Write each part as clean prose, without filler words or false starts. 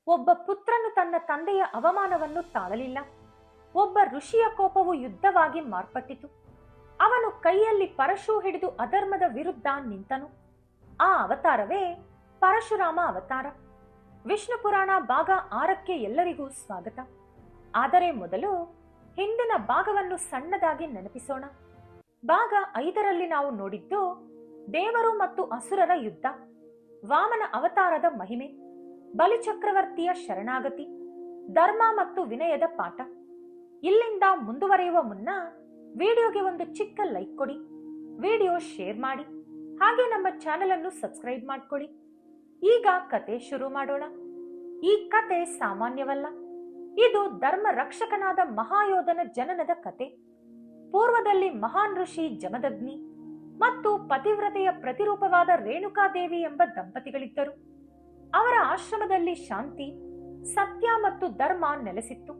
ಒಬ್ಬ ಪುತ್ರನು ತನ್ನ ತಂದೆಯ ಅವಮಾನವನ್ನು ತಾಳಲಿಲ್ಲ. ಒಬ್ಬ ಋಷಿಯ ಕೋಪವು ಯುದ್ಧವಾಗಿ ಮಾರ್ಪಟ್ಟಿತು. ಅವನು ಕೈಯಲ್ಲಿ ಪರಶು ಹಿಡಿದು ಅಧರ್ಮದ ವಿರುದ್ಧ ನಿಂತನು. ಆ ಅವತಾರವೇ ಪರಶುರಾಮ ಅವತಾರ. ವಿಷ್ಣು ಪುರಾಣ ಭಾಗ 6ಕ್ಕೆ ಎಲ್ಲರಿಗೂ ಸ್ವಾಗತ. ಆದರೆ ಮೊದಲು ಹಿಂದಿನ ಭಾಗವನ್ನು ಸಣ್ಣದಾಗಿ ನೆನಪಿಸೋಣ. ಭಾಗ 5ರಲ್ಲಿ ನಾವು ನೋಡಿದ್ದು ದೇವರು ಮತ್ತು ಅಸುರರ ಯುದ್ಧ, ವಾಮನ ಅವತಾರದ ಮಹಿಮೆ, ಬಲಿಚಕ್ರವರ್ತಿಯ ಶರಣಾಗತಿ, ಧರ್ಮ ಮತ್ತು ವಿನಯದ ಪಾಠ. ಇಲ್ಲಿಂದ ಮುಂದುವರಿಯುವ ಮುನ್ನ ವಿಡಿಯೋಗೆ ಒಂದು ಚಿಕ್ಕ ಲೈಕ್ ಕೊಡಿ, ವಿಡಿಯೋ ಶೇರ್ ಮಾಡಿ, ಹಾಗೆ ನಮ್ಮ ಚಾನೆಲ್ ಅನ್ನು ಸಬ್ಸ್ಕ್ರೈಬ್ ಮಾಡ್ಕೊಳ್ಳಿ. ಈಗ ಕತೆ ಶುರು ಮಾಡೋಣ. ಈ ಕತೆ ಸಾಮಾನ್ಯವಲ್ಲ. ಇದು ಧರ್ಮ ರಕ್ಷಕನಾದ ಮಹಾಯೋಧನ ಜನನದ ಕತೆ. ಪೂರ್ವದಲ್ಲಿ ಮಹಾನ್ ಋಷಿ ಜಮದಗ್ನಿ ಮತ್ತು ಪತಿವ್ರತೆಯ ಪ್ರತಿರೂಪವಾದ ರೇಣುಕಾದೇವಿ ಎಂಬ ದಂಪತಿಗಳಿದ್ದರು. ಅವರ ಆಶ್ರಮದಲ್ಲಿ ಶಾಂತಿ, ಸತ್ಯ ಮತ್ತು ಧರ್ಮ ನೆಲೆಸಿತ್ತು.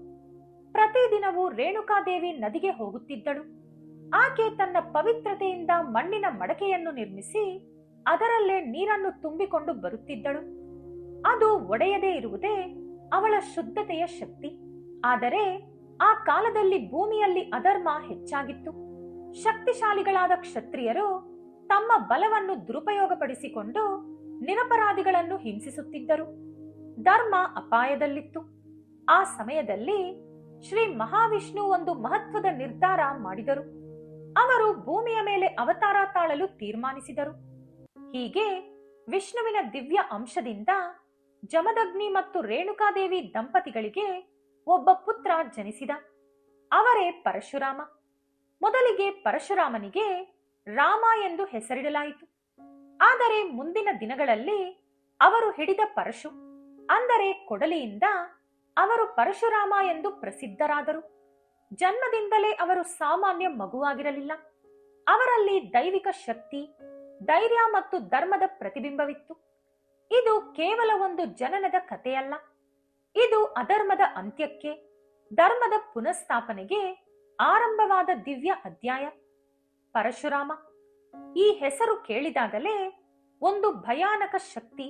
ಪ್ರತಿದಿನವೂ ರೇಣುಕಾದೇವಿ ನದಿಗೆ ಹೋಗುತ್ತಿದ್ದಳು. ಆಕೆ ತನ್ನ ಪವಿತ್ರತೆಯಿಂದ ಮಣ್ಣಿನ ಮಡಕೆಯನ್ನು ನಿರ್ಮಿಸಿ ಅದರಲ್ಲೇ ನೀರನ್ನು ತುಂಬಿಕೊಂಡು ಬರುತ್ತಿದ್ದಳು. ಅದು ಒಡೆಯದೇ ಇರುವುದೇ ಅವಳ ಶುದ್ಧತೆಯ ಶಕ್ತಿ. ಆದರೆ ಆ ಕಾಲದಲ್ಲಿ ಭೂಮಿಯಲ್ಲಿ ಅಧರ್ಮ ಹೆಚ್ಚಾಗಿತ್ತು. ಶಕ್ತಿಶಾಲಿಗಳಾದ ಕ್ಷತ್ರಿಯರು ತಮ್ಮ ಬಲವನ್ನು ದುರುಪಯೋಗಪಡಿಸಿಕೊಂಡು ನಿರಪರಾಧಿಗಳನ್ನು ಹಿಂಸಿಸುತ್ತಿದ್ದರು. ಧರ್ಮ ಅಪಾಯದಲ್ಲಿತ್ತು. ಆ ಸಮಯದಲ್ಲಿ ಶ್ರೀ ಮಹಾವಿಷ್ಣು ಒಂದು ಮಹತ್ವದ ನಿರ್ಧಾರ ಮಾಡಿದರು. ಅವರು ಭೂಮಿಯ ಮೇಲೆ ಅವತಾರ ತಾಳಲು ತೀರ್ಮಾನಿಸಿದರು. ಹೀಗೆ ವಿಷ್ಣುವಿನ ದಿವ್ಯ ಅಂಶದಿಂದ ಜಮದಗ್ನಿ ಮತ್ತು ರೇಣುಕಾದೇವಿ ದಂಪತಿಗಳಿಗೆ ಒಬ್ಬ ಪುತ್ರ ಜನಿಸಿದ. ಅವರೇ ಪರಶುರಾಮ. ಮೊದಲಿಗೆ ಪರಶುರಾಮನಿಗೆ ರಾಮ ಎಂದು ಹೆಸರಿಡಲಾಯಿತು. ಆದರೆ ಮುಂದಿನ ದಿನಗಳಲ್ಲಿ ಅವರು ಹಿಡಿದ ಪರಶು ಅಂದರೆ ಕೊಡಲಿಯಿಂದ ಅವರು ಪರಶುರಾಮ ಎಂದು ಪ್ರಸಿದ್ಧರಾದರು. ಜನ್ಮದಿಂದಲೇ ಅವರು ಸಾಮಾನ್ಯ ಮಗುವಾಗಿರಲಿಲ್ಲ. ಅವರಲ್ಲಿ ದೈವಿಕ ಶಕ್ತಿ, ಧೈರ್ಯ ಮತ್ತು ಧರ್ಮದ ಪ್ರತಿಬಿಂಬವಿತ್ತು. ಇದು ಕೇವಲ ಒಂದು ಜನನದ ಕಥೆಯಲ್ಲ. ಇದು ಅಧರ್ಮದ ಅಂತ್ಯಕ್ಕೆ, ಧರ್ಮದ ಪುನಃಸ್ಥಾಪನೆಗೆ ಆರಂಭವಾದ ದಿವ್ಯ ಅಧ್ಯಾಯ. ಪರಶುರಾಮ ಈ ಹೆಸರು ಕೇಳಿದಾಗಲೇ ಒಂದು ಭಯಾನಕ ಶಕ್ತಿ,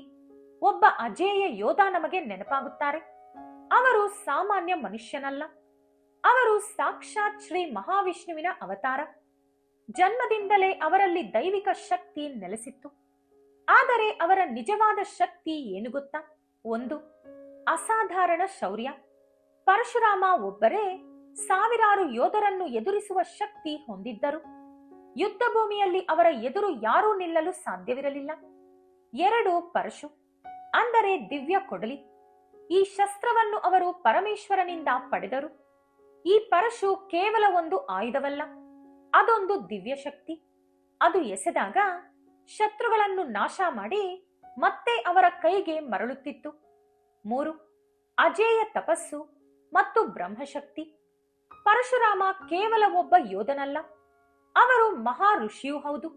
ಒಬ್ಬ ಅಜೇಯ ಯೋಧ ನಮಗೆ ನೆನಪಾಗುತ್ತಾರೆ. ಅವರು ಸಾಮಾನ್ಯ ಮನುಷ್ಯನಲ್ಲ. ಅವರು ಸಾಕ್ಷಾತ್ ಶ್ರೀ ಮಹಾವಿಷ್ಣುವಿನ ಅವತಾರ. ಜನ್ಮದಿಂದಲೇ ಅವರಲ್ಲಿ ದೈವಿಕ ಶಕ್ತಿ ನೆಲೆಸಿತ್ತು. ಆದರೆ ಅವರ ನಿಜವಾದ ಶಕ್ತಿ ಏನು ಗೊತ್ತಾ? ಒಂದು, ಅಸಾಧಾರಣ ಶೌರ್ಯ. ಪರಶುರಾಮ ಒಬ್ಬರೇ ಸಾವಿರಾರು ಯೋಧರನ್ನು ಎದುರಿಸುವ ಶಕ್ತಿ ಹೊಂದಿದ್ದರು. ಯುದ್ಧ ಭೂಮಿಯಲ್ಲಿ ಅವರ ಎದುರು ಯಾರೂ ನಿಲ್ಲಲು ಸಾಧ್ಯವಿರಲಿಲ್ಲ. ಎರಡು, ಪರಶು ಅಂದರೆ ದಿವ್ಯ ಕೊಡಲಿ. ಈ ಶಸ್ತ್ರವನ್ನು ಅವರು ಪರಮೇಶ್ವರನಿಂದ ಪಡೆದರು. ಈ ಪರಶು ಕೇವಲ ಒಂದು ಆಯುಧವಲ್ಲ, ಅದೊಂದು ದಿವ್ಯ ಶಕ್ತಿ. ಅದು ಎಸೆದಾಗ ಶತ್ರುಗಳನ್ನು ನಾಶ ಮಾಡಿ ಮತ್ತೆ ಅವರ ಕೈಗೆ ಮರಳುತ್ತಿತ್ತು. ಮೂರು, ಅಜೇಯ ತಪಸ್ಸು ಮತ್ತು ಬ್ರಹ್ಮಶಕ್ತಿ. ಪರಶುರಾಮ ಕೇವಲ ಒಬ್ಬ ಯೋಧನಲ್ಲ, ಅವರು ಮಹಾ ಋಷಿಯೂ ಹೌದು.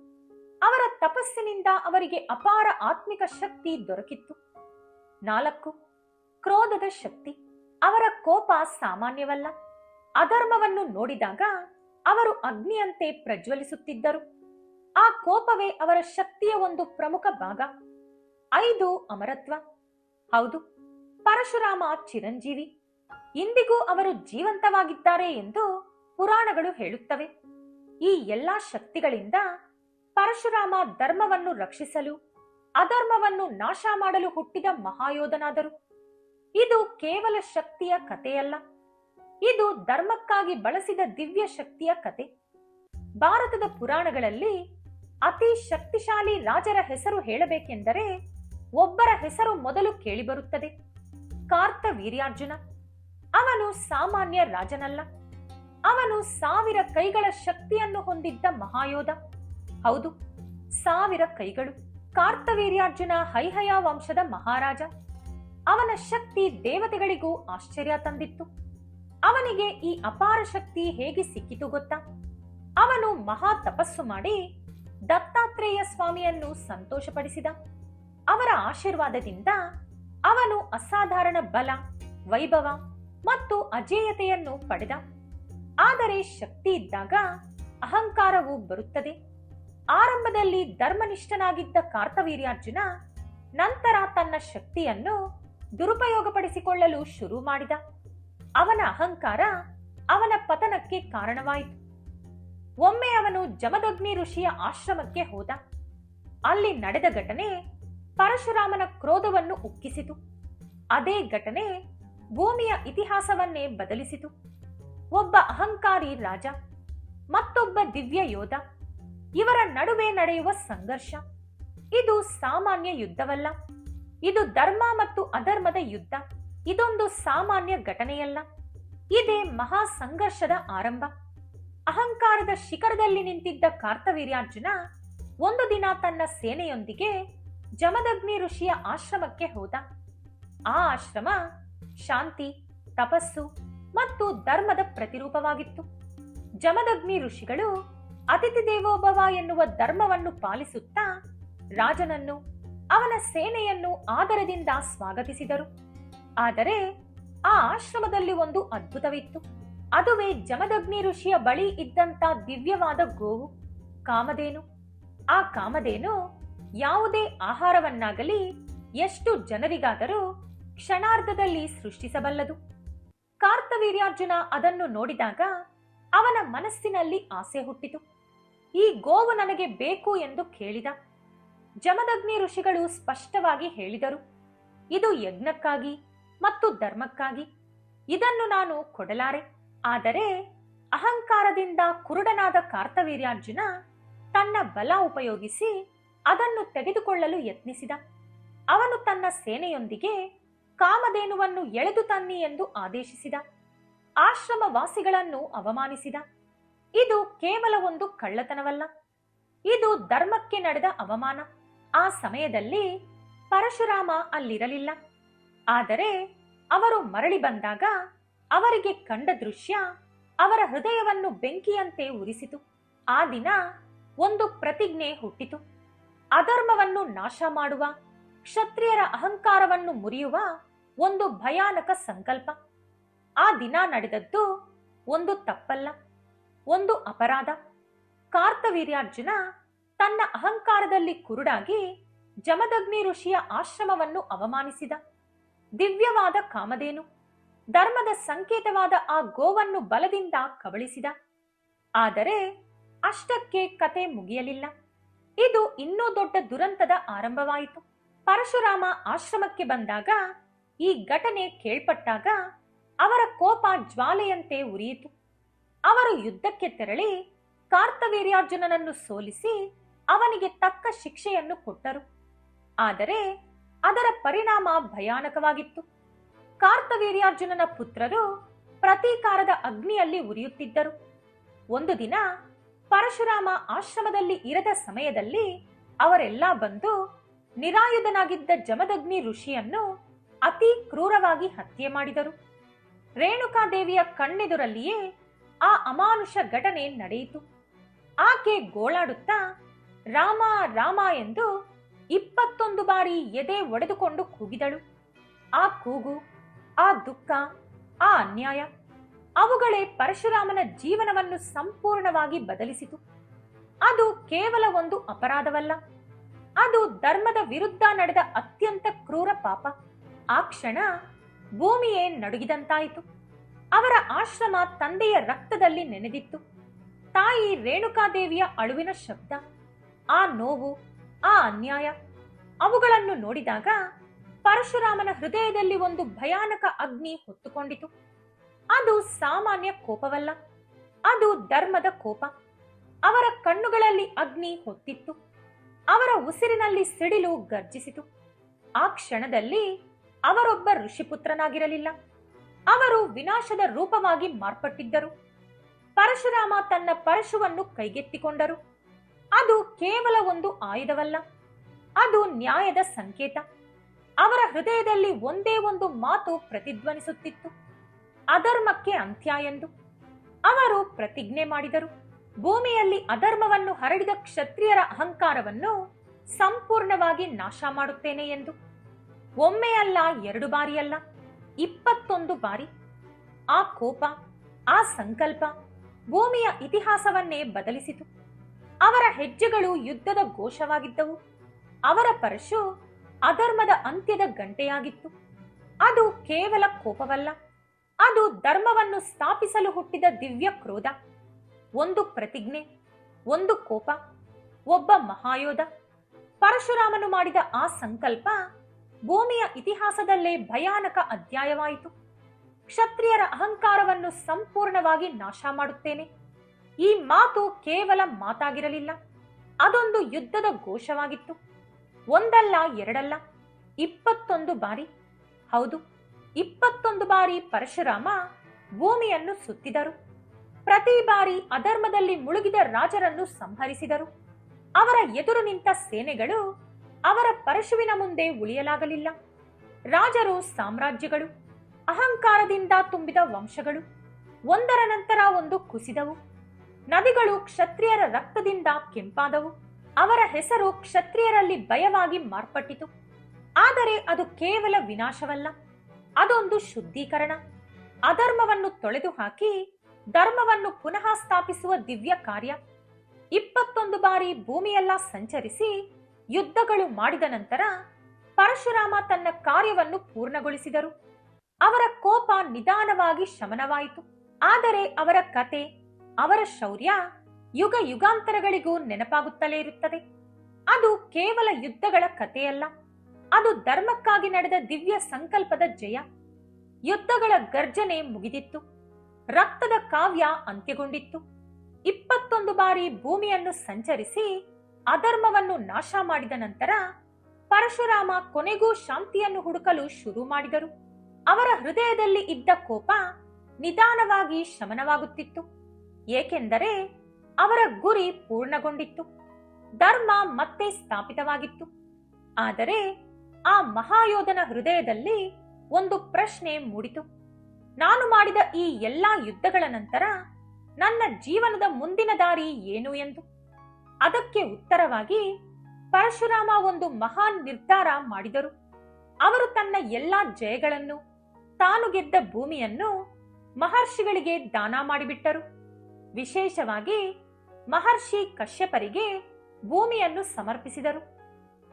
ಅವರ ತಪಸ್ಸಿನಿಂದ ಅವರಿಗೆ ಅಪಾರ ಆತ್ಮಿಕ ಶಕ್ತಿ ದೊರಕಿತ್ತು. ನಾಲ್ಕು, ಕ್ರೋಧದ ಶಕ್ತಿ. ಅವರ ಕೋಪ ಸಾಮಾನ್ಯವಲ್ಲ. ಅಧರ್ಮವನ್ನು ನೋಡಿದಾಗ ಅವರು ಅಗ್ನಿಯಂತೆ ಪ್ರಜ್ವಲಿಸುತ್ತಿದ್ದರು. ಆ ಕೋಪವೇ ಅವರ ಶಕ್ತಿಯ ಒಂದು ಪ್ರಮುಖ ಭಾಗ. ಐದು, ಅಮರತ್ವ. ಹೌದು, ಪರಶುರಾಮ ಚಿರಂಜೀವಿ. ಇಂದಿಗೂ ಅವರು ಜೀವಂತವಾಗಿದ್ದಾರೆ ಎಂದು ಪುರಾಣಗಳು ಹೇಳುತ್ತವೆ. ಈ ಎಲ್ಲಾ ಶಕ್ತಿಗಳಿಂದ ಪರಶುರಾಮ ಧರ್ಮವನ್ನು ರಕ್ಷಿಸಲು, ಅಧರ್ಮವನ್ನು ನಾಶ ಮಾಡಲು ಹುಟ್ಟಿದ ಮಹಾಯೋಧನಾದರು. ಇದು ಕೇವಲ ಶಕ್ತಿಯ ಕಥೆಯಲ್ಲ, ಇದು ಧರ್ಮಕ್ಕಾಗಿ ಬಳಸಿದ ದಿವ್ಯ ಶಕ್ತಿಯ ಕತೆ. ಭಾರತದ ಪುರಾಣಗಳಲ್ಲಿ ಅತಿ ಶಕ್ತಿಶಾಲಿ ರಾಜರ ಹೆಸರು ಹೇಳಬೇಕೆಂದರೆ ಒಬ್ಬರ ಹೆಸರು ಮೊದಲು ಕೇಳಿಬರುತ್ತದೆ, ಕಾರ್ತವೀರ್ಯಾರ್ಜುನ. ಅವನು ಸಾಮಾನ್ಯ ರಾಜನಲ್ಲ, ಅವನು 1000 ಕೈಗಳ ಶಕ್ತಿಯನ್ನು ಹೊಂದಿದ್ದ ಮಹಾಯೋಧ. ಹೌದು, 1000 ಕೈಗಳು. ಕಾರ್ತವೀರ್ಯಾರ್ಜುನ ಹೈಹಯ ವಂಶದ ಮಹಾರಾಜ. ಅವನ ಶಕ್ತಿ ದೇವತೆಗಳಿಗೂ ಆಶ್ಚರ್ಯ ತಂದಿತ್ತು. ಅವನಿಗೆ ಈ ಅಪಾರ ಶಕ್ತಿ ಹೇಗೆ ಸಿಕ್ಕಿತು ಗೊತ್ತಾ? ಅವನು ಮಹಾ ತಪಸ್ಸು ಮಾಡಿ ದತ್ತಾತ್ರೇಯ ಸ್ವಾಮಿಯನ್ನು ಸಂತೋಷಪಡಿಸಿದ. ಅವರ ಆಶೀರ್ವಾದದಿಂದ ಅವನು ಅಸಾಧಾರಣ ಬಲ, ವೈಭವ ಮತ್ತು ಅಜೇಯತೆಯನ್ನು ಪಡೆದ. ಆದರೆ ಶಕ್ತಿ ಇದ್ದಾಗ ಅಹಂಕಾರವು ಬರುತ್ತದೆ. ಆರಂಭದಲ್ಲಿ ಧರ್ಮನಿಷ್ಠನಾಗಿದ್ದ ಕಾರ್ತವೀರ್ಯಾರ್ಜುನ ನಂತರ ತನ್ನ ಶಕ್ತಿಯನ್ನು ದುರುಪಯೋಗಪಡಿಸಿಕೊಳ್ಳಲು ಶುರು ಮಾಡಿದ. ಅವನ ಅಹಂಕಾರ ಅವನ ಪತನಕ್ಕೆ ಕಾರಣವಾಯಿತು. ಒಮ್ಮೆ ಅವನು ಜಮದಗ್ನಿ ಋಷಿಯ ಆಶ್ರಮಕ್ಕೆ ಹೋದ. ಅಲ್ಲಿ ನಡೆದ ಘಟನೆ ಪರಶುರಾಮನ ಕ್ರೋಧವನ್ನು ಉಕ್ಕಿಸಿತು. ಅದೇ ಘಟನೆ ಭೂಮಿಯ ಇತಿಹಾಸವನ್ನೇ ಬದಲಿಸಿತು. ಒಬ್ಬ ಅಹಂಕಾರಿ ರಾಜ, ಮತ್ತೊಬ್ಬ ದಿವ್ಯ ಯೋಧ, ಇವರ ನಡುವೆ ನಡೆಯುವ ಸಂಘರ್ಷ. ಇದು ಸಾಮಾನ್ಯ ಯುದ್ಧವಲ್ಲ, ಇದು ಧರ್ಮ ಮತ್ತು ಅಧರ್ಮದ ಯುದ್ಧ. ಇದೊಂದು ಸಾಮಾನ್ಯ ಘಟನೆಯಲ್ಲ, ಇದೇ ಮಹಾ ಸಂಘರ್ಷದ ಆರಂಭ. ಅಹಂಕಾರದ ಶಿಖರದಲ್ಲಿ ನಿಂತಿದ್ದ ಕಾರ್ತವೀರ್ಯಾರ್ಜುನ ಒಂದು ದಿನ ತನ್ನ ಸೇನೆಯೊಂದಿಗೆ ಜಮದಗ್ನಿ ಋಷಿಯ ಆಶ್ರಮಕ್ಕೆ ಹೋದ. ಆ ಆಶ್ರಮ ಶಾಂತಿ, ತಪಸ್ಸು ಮತ್ತು ಧರ್ಮದ ಪ್ರತಿರೂಪವಾಗಿತ್ತು. ಜಮದಗ್ನಿ ಋಷಿಗಳು ಅತಿಥಿ ದೇವೋಭವ ಎನ್ನುವ ಧರ್ಮವನ್ನು ಪಾಲಿಸುತ್ತಾ ರಾಜನನ್ನು, ಅವನ ಸೇನೆಯನ್ನು ಆದರದಿಂದ ಸ್ವಾಗತಿಸಿದರು. ಆದರೆ ಆ ಆಶ್ರಮದಲ್ಲಿ ಒಂದು ಅದ್ಭುತವಿತ್ತು. ಅದುವೇ ಜಮದಗ್ನಿ ಋಷಿಯ ಬಳಿ ಇದ್ದಂತ ದಿವ್ಯವಾದ ಗೋವು, ಕಾಮಧೇನು. ಆ ಕಾಮಧೇನು ಯಾವುದೇ ಆಹಾರವನ್ನಾಗಲಿ ಎಷ್ಟು ಜನರಿಗಾದರೂ ಕ್ಷಣಾರ್ಧದಲ್ಲಿ ಸೃಷ್ಟಿಸಬಲ್ಲದು. ಕಾರ್ತವೀರ್ಯಾರ್ಜುನ ಅದನ್ನು ನೋಡಿದಾಗ ಅವನ ಮನಸ್ಸಿನಲ್ಲಿ ಆಸೆ ಹುಟ್ಟಿತು. ಈ ಗೋವು ನನಗೆ ಬೇಕು ಎಂದು ಕೇಳಿದ. ಜಮದಗ್ನಿ ಋಷಿಗಳು ಸ್ಪಷ್ಟವಾಗಿ ಹೇಳಿದರು, ಇದು ಯಜ್ಞಕ್ಕಾಗಿ ಮತ್ತು ಧರ್ಮಕ್ಕಾಗಿ, ಇದನ್ನು ನಾನು ಕೊಡಲಾರೆ. ಆದರೆ ಅಹಂಕಾರದಿಂದ ಕುರುಡನಾದ ಕಾರ್ತವೀರ್ಯಾರ್ಜುನ ತನ್ನ ಬಲ ಉಪಯೋಗಿಸಿ ಅದನ್ನು ತೆಗೆದುಕೊಳ್ಳಲು ಯತ್ನಿಸಿದ. ಅವನು ತನ್ನ ಸೇನೆಯೊಂದಿಗೆ ಕಾಮಧೇನುವನ್ನು ಎಳೆದು ತನ್ನಿ ಎಂದು ಆದೇಶಿಸಿದ. ಆಶ್ರಮ ವಾಸಿಗಳನ್ನು ಅವಮಾನಿಸಿದ. ಇದು ಕೇವಲ ಒಂದು ಕಳ್ಳತನವಲ್ಲ, ಇದು ಧರ್ಮಕ್ಕೆ ನಡೆದ ಅವಮಾನ. ಆ ಸಮಯದಲ್ಲಿ ಪರಶುರಾಮ ಅಲ್ಲಿರಲಿಲ್ಲ. ಆದರೆ ಅವರು ಮರಳಿ ಬಂದಾಗ ಅವರಿಗೆ ಕಂಡ ದೃಶ್ಯ ಅವರ ಹೃದಯವನ್ನು ಬೆಂಕಿಯಂತೆ ಉರಿಸಿತು. ಆ ದಿನ ಒಂದು ಪ್ರತಿಜ್ಞೆ ಹುಟ್ಟಿತು. ಅಧರ್ಮವನ್ನು ನಾಶ ಮಾಡುವ, ಕ್ಷತ್ರಿಯರ ಅಹಂಕಾರವನ್ನು ಮುರಿಯುವ ಒಂದು ಭಯಾನಕ ಸಂಕಲ್ಪ. ಆ ದಿನ ನಡೆದದ್ದು ಒಂದು ತಪ್ಪಲ್ಲ, ಒಂದು ಅಪರಾಧ. ಕಾರ್ತವೀರ್ಯಾರ್ಜುನ ತನ್ನ ಅಹಂಕಾರದಲ್ಲಿ ಕುರುಡಾಗಿ ಜಮದಗ್ನಿ ಋಷಿಯ ಆಶ್ರಮವನ್ನು ಅವಮಾನಿಸಿದ. ದಿವ್ಯವಾದ ಕಾಮಧೇನು, ಧರ್ಮದ ಸಂಕೇತವಾದ ಆ ಗೋವನ್ನು ಬಲದಿಂದ ಕಬಳಿಸಿದ. ಆದರೆ ಅಷ್ಟಕ್ಕೆ ಕತೆ ಮುಗಿಯಲಿಲ್ಲ. ಇದು ಇನ್ನೂ ದೊಡ್ಡ ದುರಂತದ ಆರಂಭವಾಯಿತು. ಪರಶುರಾಮ ಆಶ್ರಮಕ್ಕೆ ಬಂದಾಗ, ಈ ಘಟನೆ ಕೇಳ್ಪಟ್ಟಾಗ ಅವರ ಕೋಪ ಜ್ವಾಲೆಯಂತೆ ಉರಿಯಿತು. ಅವರು ಯುದ್ಧಕ್ಕೆ ತೆರಳಿ ಕಾರ್ತವೀರ್ಯಾರ್ಜುನನನ್ನು ಸೋಲಿಸಿ ಅವನಿಗೆ ತಕ್ಕ ಶಿಕ್ಷೆಯನ್ನು ಕೊಟ್ಟರು. ಆದರೆ ಅದರ ಪರಿಣಾಮ ಭಯಾನಕವಾಗಿತ್ತು. ಕಾರ್ತವೀರ್ಯಾರ್ಜುನನ ಪುತ್ರರು ಪ್ರತೀಕಾರದ ಅಗ್ನಿಯಲ್ಲಿ ಉರಿಯುತ್ತಿದ್ದರು. ಒಂದು ದಿನ ಪರಶುರಾಮ ಆಶ್ರಮದಲ್ಲಿ ಇರದ ಸಮಯದಲ್ಲಿ ಅವರೆಲ್ಲ ಬಂದು ನಿರಾಯುಧನಾಗಿದ್ದ ಜಮದಗ್ನಿ ಋಷಿಯನ್ನು ಅತಿ ಕ್ರೂರವಾಗಿ ಹತ್ಯೆ ಮಾಡಿದರು. ರೇಣುಕಾದೇವಿಯ ಕಣ್ಣೆದುರಲ್ಲಿಯೇ ಆ ಅಮಾನುಷ ಘಟನೆ ನಡೆಯಿತು. ಆಕೆ ಗೋಳಾಡುತ್ತಾ ರಾಮ ರಾಮ ಎಂದು 21 ಬಾರಿ ಎದೆ ಒಡೆದುಕೊಂಡು ಕೂಗಿದಳು. ಆ ಕೂಗು, ಆ ದುಃಖ, ಆ ಅನ್ಯಾಯ, ಅವುಗಳೇ ಪರಶುರಾಮನ ಜೀವನವನ್ನು ಸಂಪೂರ್ಣವಾಗಿ ಬದಲಿಸಿತು. ಅದು ಕೇವಲ ಒಂದು ಅಪರಾಧವಲ್ಲ, ಅದು ಧರ್ಮದ ವಿರುದ್ಧ ನಡೆದ ಅತ್ಯಂತ ಕ್ರೂರ ಪಾಪ. ಆ ಕ್ಷಣ ಭೂಮಿಯೇ ನಡುಗಿದಂತಾಯಿತು. ಅವರ ಆಶ್ರಮ ತಂದೆಯ ರಕ್ತದಲ್ಲಿ ನೆನೆದಿತ್ತು. ತಾಯಿ ರೇಣುಕಾದೇವಿಯ ಅಳುವಿನ ಶಬ್ದ, ಆ ನೋವು, ಆ ಅನ್ಯಾಯ, ಅವುಗಳನ್ನು ನೋಡಿದಾಗ ಪರಶುರಾಮನ ಹೃದಯದಲ್ಲಿ ಒಂದು ಭಯಾನಕ ಅಗ್ನಿ ಹೊತ್ತುಕೊಂಡಿತು. ಅದು ಸಾಮಾನ್ಯ ಕೋಪವಲ್ಲ, ಅದು ಧರ್ಮದ ಕೋಪ. ಅವರ ಕಣ್ಣುಗಳಲ್ಲಿ ಅಗ್ನಿ ಹೊತ್ತಿತ್ತು. ಅವರ ಉಸಿರಿನಲ್ಲಿ ಸಿಡಿಲು ಗರ್ಜಿಸಿತು. ಆ ಕ್ಷಣದಲ್ಲಿ ಅವರೊಬ್ಬ ಋಷಿಪುತ್ರನಾಗಿರಲಿಲ್ಲ, ಅವರು ವಿನಾಶದ ರೂಪವಾಗಿ ಮಾರ್ಪಟ್ಟಿದ್ದರು. ಪರಶುರಾಮ ತನ್ನ ಪರಶುವನ್ನು ಕೈಗೆತ್ತಿಕೊಂಡರು. ಅದು ಕೇವಲ ಒಂದು ಆಯುಧವಲ್ಲ, ಅದು ನ್ಯಾಯದ ಸಂಕೇತ. ಅವರ ಹೃದಯದಲ್ಲಿ ಒಂದೇ ಒಂದು ಮಾತು ಪ್ರತಿಧ್ವನಿಸುತ್ತಿತ್ತು, ಅಧರ್ಮಕ್ಕೆ ಅಂತ್ಯ ಎಂದು. ಅವರು ಪ್ರತಿಜ್ಞೆ ಮಾಡಿದರು, ಭೂಮಿಯಲ್ಲಿ ಅಧರ್ಮವನ್ನು ಹರಡಿದ ಕ್ಷತ್ರಿಯರ ಅಹಂಕಾರವನ್ನು ಸಂಪೂರ್ಣವಾಗಿ ನಾಶ ಮಾಡುತ್ತೇನೆ ಎಂದು. ಒಮ್ಮೆ ಅಲ್ಲ, 2 ಬಾರಿಯಲ್ಲ, 21 ಬಾರಿ. ಆ ಕೋಪ, ಆ ಸಂಕಲ್ಪ ಭೂಮಿಯ ಇತಿಹಾಸವನ್ನೇ ಬದಲಿಸಿತು. ಅವರ ಹೆಜ್ಜೆಗಳು ಯುದ್ಧದ ಘೋಷವಾಗಿದ್ದವು. ಅವರ ಪರಶು ಅಧರ್ಮದ ಅಂತ್ಯದ ಗಂಟೆಯಾಗಿತ್ತು. ಅದು ಕೇವಲ ಕೋಪವಲ್ಲ, ಅದು ಧರ್ಮವನ್ನು ಸ್ಥಾಪಿಸಲು ಹುಟ್ಟಿದ ದಿವ್ಯ ಕ್ರೋಧ. ಒಂದು ಪ್ರತಿಜ್ಞೆ, ಒಂದು ಕೋಪ, ಒಬ್ಬ ಮಹಾಯೋಧ. ಪರಶುರಾಮನು ಮಾಡಿದ ಆ ಸಂಕಲ್ಪ ಭೂಮಿಯ ಇತಿಹಾಸದಲ್ಲೇ ಭಯಾನಕ ಅಧ್ಯಾಯವಾಯಿತು. ಕ್ಷತ್ರಿಯರ ಅಹಂಕಾರವನ್ನು ಸಂಪೂರ್ಣವಾಗಿ ನಾಶ ಮಾಡುತ್ತೇನೆ. ಈ ಮಾತು ಕೇವಲ ಮಾತಾಗಿರಲಿಲ್ಲ, ಅದೊಂದು ಯುದ್ಧದ ಘೋಷವಾಗಿತ್ತು. ಒಂದಲ್ಲ ಎರಡಲ್ಲ, 21 ಬಾರಿ. ಹೌದು, 21 ಬಾರಿ ಪರಶುರಾಮ ಭೂಮಿಯನ್ನು ಸುತ್ತಿದರು. ಪ್ರತಿ ಬಾರಿ ಅಧರ್ಮದಲ್ಲಿ ಮುಳುಗಿದ ರಾಜರನ್ನು ಸಂಹರಿಸಿದರು. ಅವರ ಎದುರು ನಿಂತ ಸೇನೆಗಳು ಅವರ ಪರಶುವಿನ ಮುಂದೆ ಉಳಿಯಲಾಗಲಿಲ್ಲ. ರಾಜರು, ಸಾಮ್ರಾಜ್ಯಗಳು, ಅಹಂಕಾರದಿಂದ ತುಂಬಿದ ವಂಶಗಳು ಒಂದರ ನಂತರ ಒಂದು ಕುಸಿದವು. ನದಿಗಳು ಕ್ಷತ್ರಿಯರ ರಕ್ತದಿಂದ ಕೆಂಪಾದವು. ಅವರ ಹೆಸರು ಕ್ಷತ್ರಿಯರಲ್ಲಿ ಭಯವಾಗಿ ಮಾರ್ಪಟ್ಟಿತು. ಆದರೆ ಅದು ಕೇವಲ ವಿನಾಶವಲ್ಲ, ಅದೊಂದು ಶುದ್ಧೀಕರಣ. ಅಧರ್ಮವನ್ನು ತೊಳೆದು ಹಾಕಿ ಧರ್ಮವನ್ನು ಪುನಃ ಸ್ಥಾಪಿಸುವ ದಿವ್ಯ ಕಾರ್ಯ. 21 ಬಾರಿ ಭೂಮಿಯೆಲ್ಲ ಸಂಚರಿಸಿ ಯುದ್ಧಗಳು ಮಾಡಿದ ನಂತರ ಪರಶುರಾಮ ತನ್ನ ಕಾರ್ಯವನ್ನು ಪೂರ್ಣಗೊಳಿಸಿದರು. ಅವರ ಕೋಪ ನಿಧಾನವಾಗಿ ಶಮನವಾಯಿತು. ಆದರೆ ಅವರ ಕತೆ, ಅವರ ಶೌರ್ಯ ಯುಗ ಯುಗಾಂತರಗಳಿಗೂ ನೆನಪಾಗುತ್ತಲೇ ಇರುತ್ತದೆ. ಅದು ಕೇವಲ ಯುದ್ಧಗಳ ಕಥೆಯಲ್ಲ, ಅದು ಧರ್ಮಕ್ಕಾಗಿ ನಡೆದ ದಿವ್ಯ ಸಂಕಲ್ಪದ ಜಯ. ಯುದ್ಧಗಳ ಗರ್ಜನೆ ಮುಗಿದಿತ್ತು, ರಕ್ತದ ಕಾವ್ಯ ಅಂತ್ಯಗೊಂಡಿತ್ತು. 21 ಬಾರಿ ಭೂಮಿಯನ್ನು ಸಂಚರಿಸಿ ಅಧರ್ಮವನ್ನು ನಾಶ ಮಾಡಿದ ನಂತರ ಪರಶುರಾಮ ಕೊನೆಗೂ ಶಾಂತಿಯನ್ನು ಹುಡುಕಲು ಶುರು ಮಾಡಿದರು. ಅವರ ಹೃದಯದಲ್ಲಿ ಇದ್ದ ಕೋಪ ನಿಧಾನವಾಗಿ ಶಮನವಾಗುತ್ತಿತ್ತು, ಏಕೆಂದರೆ ಅವರ ಗುರಿ ಪೂರ್ಣಗೊಂಡಿತ್ತು. ಧರ್ಮ ಮತ್ತೆ ಸ್ಥಾಪಿತವಾಗಿತ್ತು. ಆದರೆ ಆ ಮಹಾಯೋಧನ ಹೃದಯದಲ್ಲಿ ಒಂದು ಪ್ರಶ್ನೆ ಮೂಡಿತು. ನಾನು ಮಾಡಿದ ಈ ಎಲ್ಲಾ ಯುದ್ಧಗಳ ನಂತರ ನನ್ನ ಜೀವನದ ಮುಂದಿನ ದಾರಿ ಏನು ಎಂದು. ಅದಕ್ಕೆ ಉತ್ತರವಾಗಿ ಪರಶುರಾಮ ಒಂದು ಮಹಾನ್ ನಿರ್ಧಾರ ಮಾಡಿದರು. ಅವರು ತನ್ನ ಎಲ್ಲಾ ಜಯಗಳನ್ನು, ತಾನು ಗೆದ್ದ ಭೂಮಿಯನ್ನು ಮಹರ್ಷಿಗಳಿಗೆ ದಾನ ಮಾಡಿಬಿಟ್ಟರು. ವಿಶೇಷವಾಗಿ ಮಹರ್ಷಿ ಕಶ್ಯಪರಿಗೆ ಭೂಮಿಯನ್ನು ಸಮರ್ಪಿಸಿದರು.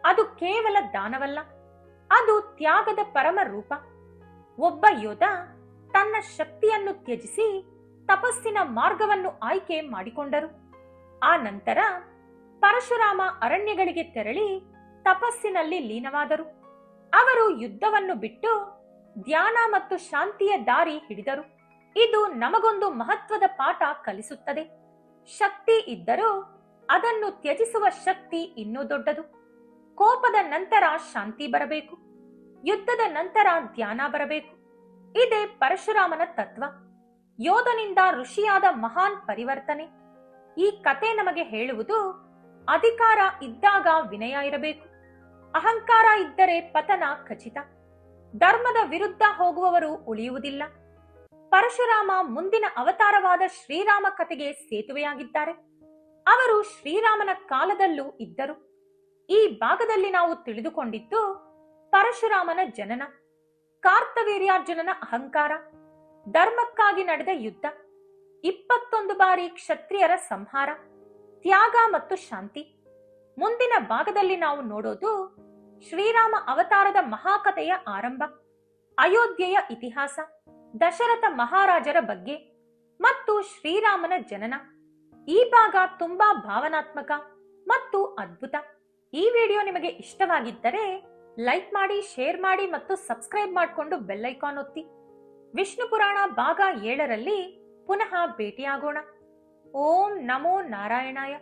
ಅದು ಕೇವಲ ದಾನವಲ್ಲ, ಅದು ತ್ಯಾಗದ ಪರಮ ರೂಪ. ಒಬ್ಬ ಯೋಧ ತನ್ನ ಶಕ್ತಿಯನ್ನು ತ್ಯಜಿಸಿ ತಪಸ್ಸಿನ ಮಾರ್ಗವನ್ನು ಆಯ್ಕೆ ಮಾಡಿಕೊಂಡರು. ಆ ನಂತರ ಪರಶುರಾಮ ಅರಣ್ಯಗಳಿಗೆ ತೆರಳಿ ತಪಸ್ಸಿನಲ್ಲಿ ಲೀನವಾದರು. ಅವರು ಯುದ್ಧವನ್ನು ಬಿಟ್ಟು ಧ್ಯಾನ ಮತ್ತು ಶಾಂತಿಯ ದಾರಿ ಹಿಡಿದರು. ಇದು ನಮಗೊಂದು ಮಹತ್ವದ ಪಾಠ ಕಲಿಸುತ್ತದೆ. ಶಕ್ತಿ ಇದ್ದರೂ ಅದನ್ನು ತ್ಯಜಿಸುವ ಶಕ್ತಿ ಇನ್ನೂ ದೊಡ್ಡದು. ಕೋಪದ ನಂತರ ಶಾಂತಿ ಬರಬೇಕು, ಯುದ್ಧದ ನಂತರ ಧ್ಯಾನ ಬರಬೇಕು. ಇದೇ ಪರಶುರಾಮನ ತತ್ವ. ಯೋಧನಿಂದ ಋಷಿಯಾದ ಮಹಾನ್ ಪರಿವರ್ತನೆ. ಈ ಕತೆ ನಮಗೆ ಹೇಳುವುದು, ಅಧಿಕಾರ ಇದ್ದಾಗ ವಿನಯ ಇರಬೇಕು, ಅಹಂಕಾರ ಇದ್ದರೆ ಪತನ ಖಚಿತ. ಧರ್ಮದ ವಿರುದ್ಧ ಹೋಗುವವರು ಉಳಿಯುವುದಿಲ್ಲ. ಪರಶುರಾಮ ಮುಂದಿನ ಅವತಾರವಾದ ಶ್ರೀರಾಮ ಕಥೆಗೆ ಸೇತುವೆಯಾಗಿದ್ದಾರೆ. ಅವರು ಶ್ರೀರಾಮನ ಕಾಲದಲ್ಲೂ ಇದ್ದರು. ಈ ಭಾಗದಲ್ಲಿ ನಾವು ತಿಳಿದುಕೊಂಡಿದ್ದು ಪರಶುರಾಮನ ಜನನ, ಕಾರ್ತವೀರ್ಯಾರ್ಜುನನ ಅಹಂಕಾರ, ಧರ್ಮಕ್ಕಾಗಿ ನಡೆದ ಯುದ್ಧ, 21 ಬಾರಿ ಕ್ಷತ್ರಿಯರ ಸಂಹಾರ, ತ್ಯಾಗ ಮತ್ತು ಶಾಂತಿ. ಮುಂದಿನ ಭಾಗದಲ್ಲಿ ನಾವು ನೋಡೋದು ಶ್ರೀರಾಮ ಅವತಾರದ ಮಹಾಕಥೆಯ ಆರಂಭ, ಅಯೋಧ್ಯೆಯ ಇತಿಹಾಸ, ದಶರಥ ಮಹಾರಾಜರ ಬಗ್ಗೆ ಮತ್ತು ಶ್ರೀರಾಮನ ಜನನ. ಈ ಭಾಗ ತುಂಬಾ ಭಾವನಾತ್ಮಕ ಮತ್ತು ಅದ್ಭುತ. ಈ ವಿಡಿಯೋ ನಿಮಗೆ ಇಷ್ಟವಾಗಿದ್ದರೆ ಲೈಕ್ ಮಾಡಿ, ಶೇರ್ ಮಾಡಿ ಮತ್ತು ಸಬ್ಸ್ಕ್ರೈಬ್ ಮಾಡಿಕೊಂಡು ಬೆಲ್ ಐಕಾನ್ ಒತ್ತಿ. ವಿಷ್ಣು ಪುರಾಣ ಭಾಗ 7ರಲ್ಲಿ ಪುನಃ ಭೇಟಿಯಾಗೋಣ. ಓಂ ನಮೋ ನಾರಾಯಣಾಯ.